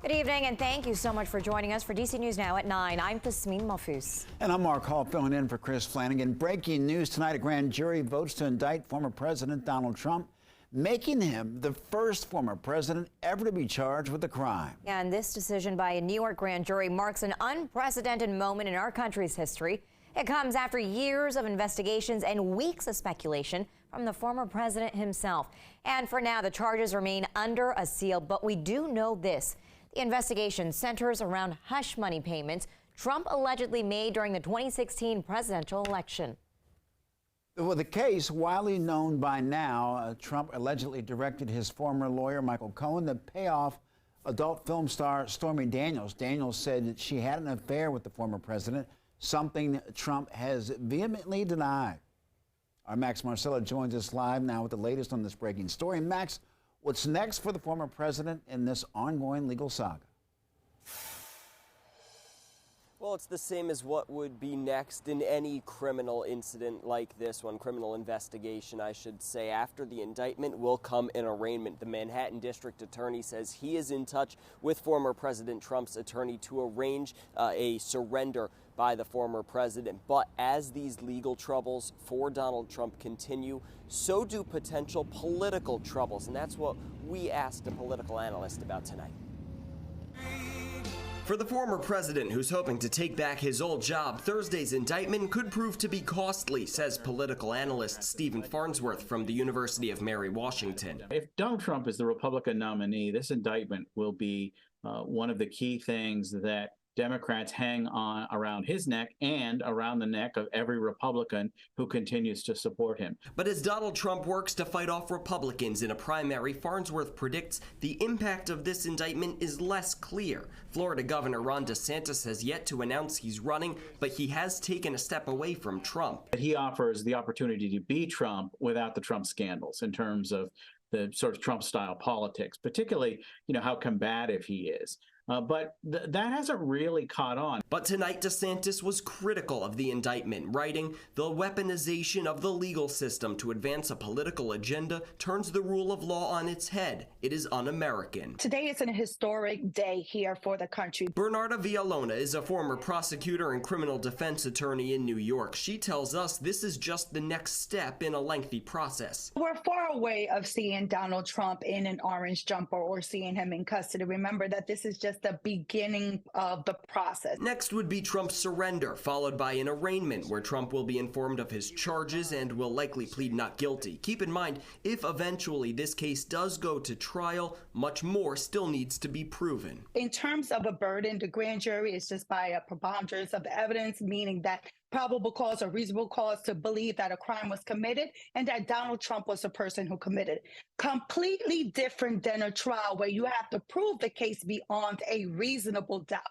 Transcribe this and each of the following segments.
Good evening, and thank you so much for joining us for DC News Now at 9. I'm Tasmin Mahfouz. And I'm Mark Hall, filling in for Chris Flanagan. Breaking news tonight, a grand jury votes to indict former President Donald Trump, making him the first former president ever to be charged with a crime. And this decision by a New York grand jury marks an unprecedented moment in our country's history. It comes after years of investigations and weeks of speculation from the former president himself. And for now, the charges remain under a seal, but we do know this. The investigation centers around hush money payments Trump allegedly made during the 2016 presidential election. Well, the case, widely known by now, Trump allegedly directed his former lawyer, Michael Cohen, to pay off adult film star Stormy Daniels. Daniels said that she had an affair with the former president, something Trump has vehemently denied. Our Max Marcella joins us live now with the latest on this breaking story. Max, what's next for the former president in this ongoing legal saga? Well, it's the same as what would be next in any criminal incident like this one, criminal investigation, I should say. After the indictment will come an arraignment. The Manhattan District Attorney says he is in touch with former President Trump's attorney to arrange a surrender by the former president. But as these legal troubles for Donald Trump continue, so do potential political troubles. And that's what we asked a political analyst about tonight. For the former president who's hoping to take back his old job, Thursday's indictment could prove to be costly, says political analyst Stephen Farnsworth from the University of Mary Washington. If Donald Trump is the Republican nominee, this indictment will be one of the key things that Democrats hang on around his neck and around the neck of every Republican who continues to support him. But as Donald Trump works to fight off Republicans in a primary, Farnsworth predicts the impact of this indictment is less clear. Florida Governor Ron DeSantis has yet to announce he's running, but he has taken a step away from Trump. He offers the opportunity to be Trump without the Trump scandals in terms of the sort of Trump-style politics, particularly, how combative he is. But that hasn't really caught on. But tonight, DeSantis was critical of the indictment, writing, "The weaponization of the legal system to advance a political agenda turns the rule of law on its head. It is un-American." Today is an historic day here for the country. Bernarda Villalona is a former prosecutor and criminal defense attorney in New York. She tells us this is just the next step in a lengthy process. We're far away of seeing Donald Trump in an orange jumper or seeing him in custody. Remember that this is just the beginning of the process. Next would be Trump's surrender, followed by an arraignment where Trump will be informed of his charges and will likely plead not guilty. Keep in mind, if eventually this case does go to trial, much more still needs to be proven. In terms of a burden, the grand jury is just by a preponderance of the evidence, meaning that probable cause or reasonable cause to believe that a crime was committed and that Donald Trump was the person who committed it. Completely different than a trial where you have to prove the case beyond a reasonable doubt.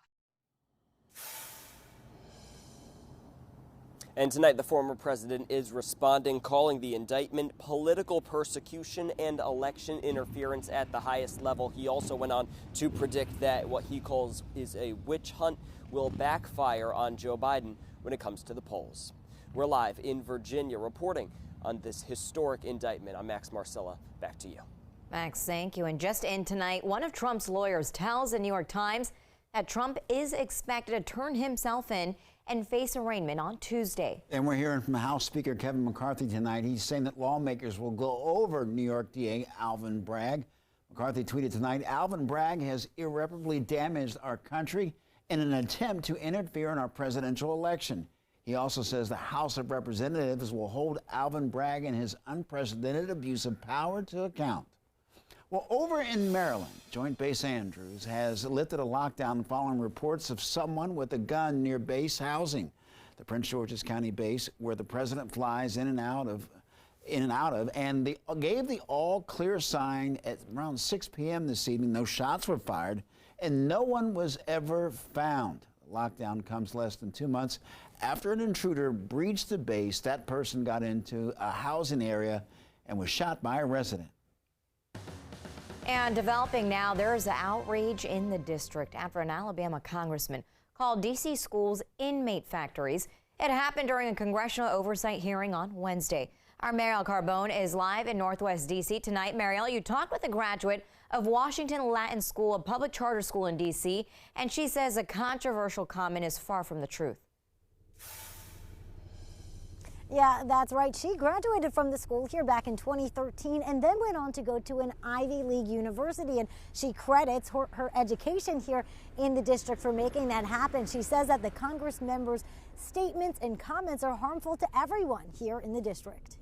And tonight, the former president is responding, calling the indictment political persecution and election interference at the highest level. He also went on to predict that what he calls is a witch hunt will backfire on Joe Biden when it comes to the polls. We're live in Virginia reporting on this historic indictment. I'm Max Marcella. Back to you. Max, thank you. And just in tonight, one of Trump's lawyers tells the New York Times that Trump is expected to turn himself in and face arraignment on Tuesday. And we're hearing from House Speaker Kevin McCarthy tonight. He's saying that lawmakers will go over New York DA Alvin Bragg. McCarthy tweeted tonight, "Alvin Bragg has irreparably damaged our country in an attempt to interfere in our presidential election." He also says the House of Representatives will hold Alvin Bragg and his unprecedented abuse of power to account. Well, over in Maryland, Joint Base Andrews has lifted a lockdown following reports of someone with a gun near base housing. The Prince George's County base, where the president flies in and out of, and they gave the all-clear sign at around 6 p.m. this evening. No shots were fired, and no one was ever found. The lockdown comes less than 2 months after an intruder breached the base. That person got into a housing area and was shot by a resident. And developing now, there is outrage in the district after an Alabama congressman called D.C. schools inmate factories. It happened during a congressional oversight hearing on Wednesday. Our Mariel Carbone is live in Northwest D.C. tonight. Mariel, you talked with a graduate of Washington Latin School, a public charter school in D.C., and she says a controversial comment is far from the truth. Yeah, that's right. She graduated from the school here back in 2013 and then went on to go to an Ivy League university. And she credits her education here in the district for making that happen. She says that the Congress members' statements and comments are harmful to everyone here in the district.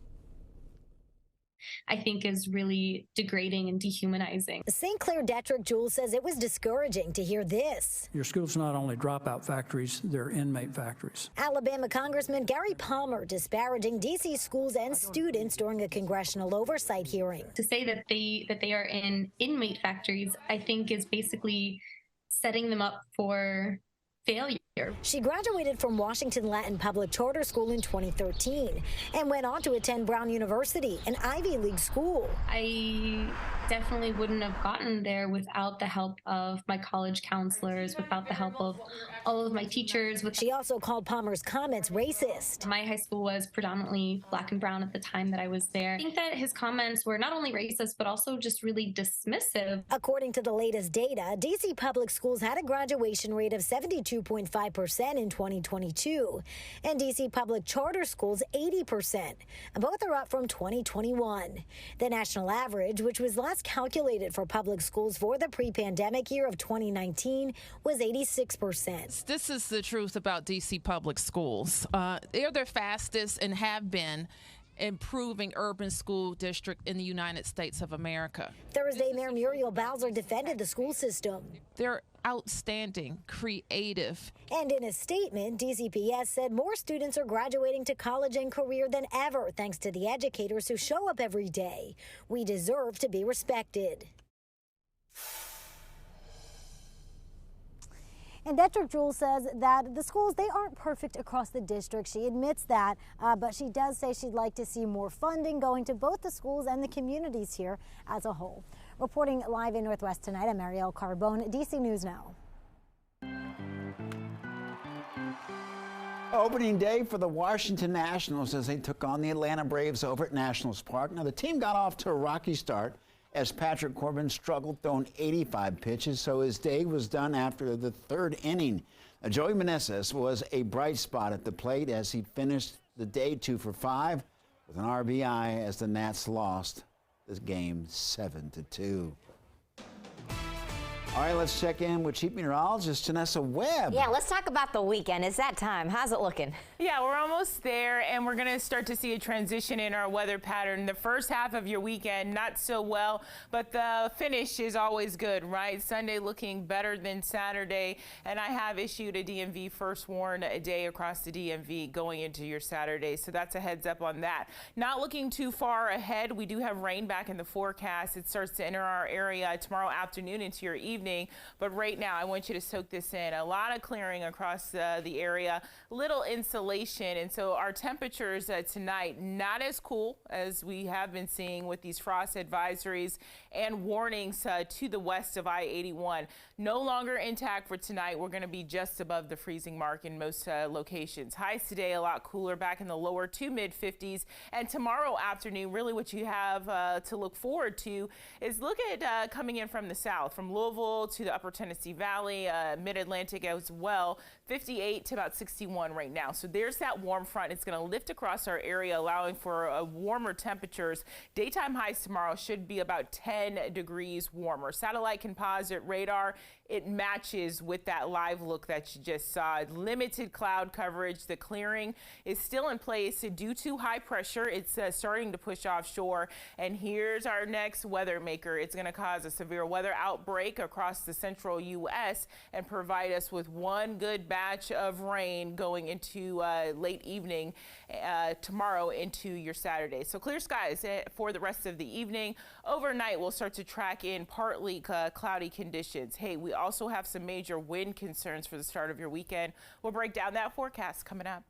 I think is really degrading and dehumanizing. St. Clair Detrick Jules says it was discouraging to hear this. Your school's not only dropout factories, they're inmate factories. Alabama Congressman Gary Palmer disparaging D.C. schools and students during a congressional oversight hearing. To say that they are in inmate factories, I think is basically setting them up for failure. She graduated from Washington Latin Public Charter School in 2013 and went on to attend Brown University, an Ivy League school. I definitely wouldn't have gotten there without the help of my college counselors, without the help of all of my teachers. She also called Palmer's comments racist. My high school was predominantly Black and brown at the time that I was there. I think that his comments were not only racist, but also just really dismissive. According to the latest data, D.C. public schools had a graduation rate of 72.5% in 2022, and D.C. public charter schools 80%. Both are up from 2021. The national average, which was last calculated for public schools for the pre-pandemic year of 2019, was 86%. This is the truth about D.C. public schools. They're the fastest and have been improving urban school district in the United States of America. Thursday, Mayor Muriel Bowser defended the school system. They're outstanding, creative. And in a statement, DCPS said more students are graduating to college and career than ever, thanks to the educators who show up every day. We deserve to be respected. And Detrick Jules says that the schools, they aren't perfect across the district. She admits that, but she does say she'd like to see more funding going to both the schools and the communities here as a whole. Reporting live in Northwest tonight, I'm Mariel Carbone, DC News Now. Opening day for the Washington Nationals as they took on the Atlanta Braves over at Nationals Park. Now, the team got off to a rocky start as Patrick Corbin struggled throwing 85 pitches, so his day was done after the third inning. Joey Meneses was a bright spot at the plate as he finished the day 2 for 5 with an RBI as the Nats lost this game 7-2. All right, let's check in with Chief Meteorologist Janessa Webb. Yeah, let's talk about the weekend. It's that time. How's it looking? Yeah, we're almost there, and we're going to start to see a transition in our weather pattern. The first half of your weekend, not so well, but the finish is always good, right? Sunday looking better than Saturday, and I have issued a DMV first warn a day across the DMV going into your Saturday, so that's a heads up on that. Not looking too far ahead. We do have rain back in the forecast. It starts to enter our area tomorrow afternoon into your evening. But right now, I want you to soak this in. A lot of clearing across the area, little insulation, and so our temperatures tonight not as cool as we have been seeing with these frost advisories and warnings to the west of I-81. No longer intact for tonight. We're going to be just above the freezing mark in most locations. Highs today a lot cooler, back in the lower to mid 50s, and tomorrow afternoon, really what you have to look forward to is look at coming in from the south, from Louisville to the upper Tennessee Valley, mid-Atlantic as well, 58 to about 61 right now. So there's that warm front. It's going to lift across our area, allowing for warmer temperatures. Daytime highs tomorrow should be about 10 degrees warmer. Satellite composite radar, it matches with that live look that you just saw. Limited cloud coverage. The clearing is still in place due to high pressure. It's starting to push offshore. And here's our next weather maker. It's going to cause a severe weather outbreak across the central U.S. and provide us with one good batch of rain going into late evening tomorrow into your Saturday. So clear skies for the rest of the evening. Overnight, we'll start to track in partly cloudy conditions. Hey, we also have some major wind concerns for the start of your weekend. We'll break down that forecast coming up.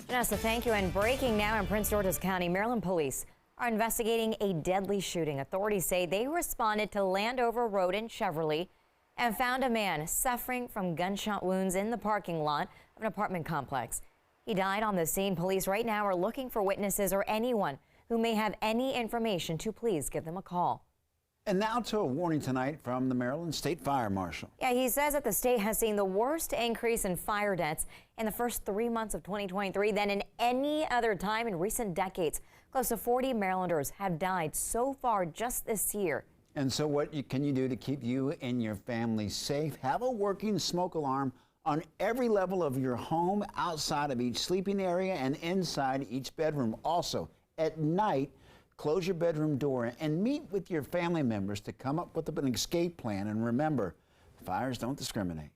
Janessa, thank you. And breaking now in Prince George's County, Maryland police are investigating a deadly shooting. Authorities say they responded to Landover Road in Cheverly and found a man suffering from gunshot wounds in the parking lot of an apartment complex. He died on the scene. Police right now are looking for witnesses or anyone who may have any information to please give them a call. And now to a warning tonight from the Maryland State Fire Marshal. Yeah, he says that the state has seen the worst increase in fire deaths in the first 3 months of 2023 than in any other time in recent decades. Close to 40 Marylanders have died so far just this year. And so what can you do to keep you and your family safe? Have a working smoke alarm on every level of your home, outside of each sleeping area and inside each bedroom. Also, at night, close your bedroom door and meet with your family members to come up with an escape plan. And remember, fires don't discriminate.